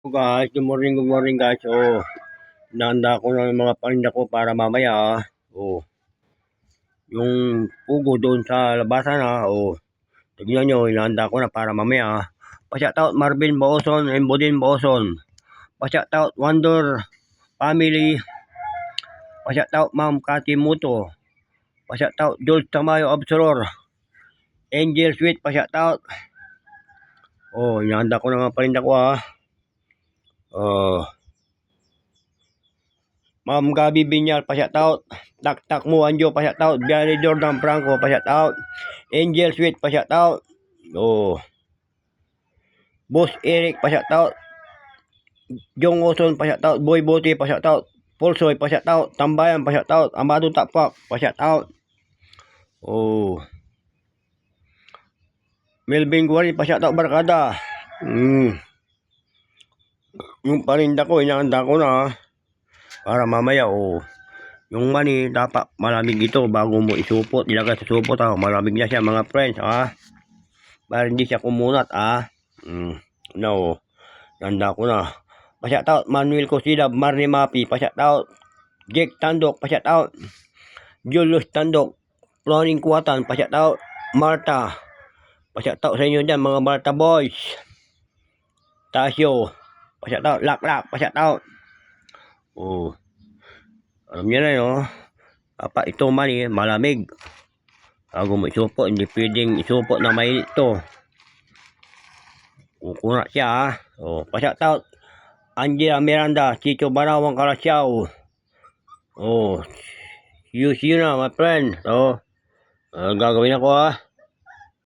Guys, good morning guys. Nahanda ko na yung mga paninda ko para mamaya. Yung pugo doon sa labasan tignan nyo, inahanda ko na para mamaya. Pa-shoutout Marvin Booson and Bodin Booson. Pa-shoutout Wonder Family. Pa-shoutout Ma'am Cathy Muto. Pa-shoutout Jules Tamayo Absoror. Angel Sweet, pa-shoutout. Inahanda ko na mga paninda ko Ma'am Gabi Binyal, pa-shoutout. Tak mo Anjo, pa-shoutout. Gary Jordan Franco, pa-shoutout. Angel Sweet, pa-shoutout. Boss Eric, pa-shoutout. Jong Oson, pa-shoutout. Boy Bote, pa-shoutout. Pulsoy, pa-shoutout. Tambayan, pa-shoutout. Amado Tapak, pa-shoutout. Melvin Guari, pa-shoutout barkada. Yung paninda ko, inahanda ko na para mamaya yung mani dapat malamig ito bago mo isupot, ilagay sa supot malamig na siya mga friends para hindi siya kumunat handa ko na. Pa-shoutout Manuel Cosilab, Marnie Mapi, pa-shoutout Jake Tandok, pa-shoutout Julius Tandok, Florin Kuwatan, pa-shoutout Marta, pa-shoutout sa inyo dyan mga Marta boys. Tasyo, pa-shoutout Laklak, pa-shoutout. Alam niya na dapat ito mani malamig bago mo isupot, hindi pwedeng isupot na may ito kukunat siya pa-shoutout Angela Miranda, Chicho Barawang Kalasyaw. See you na my friend. Gagawin ako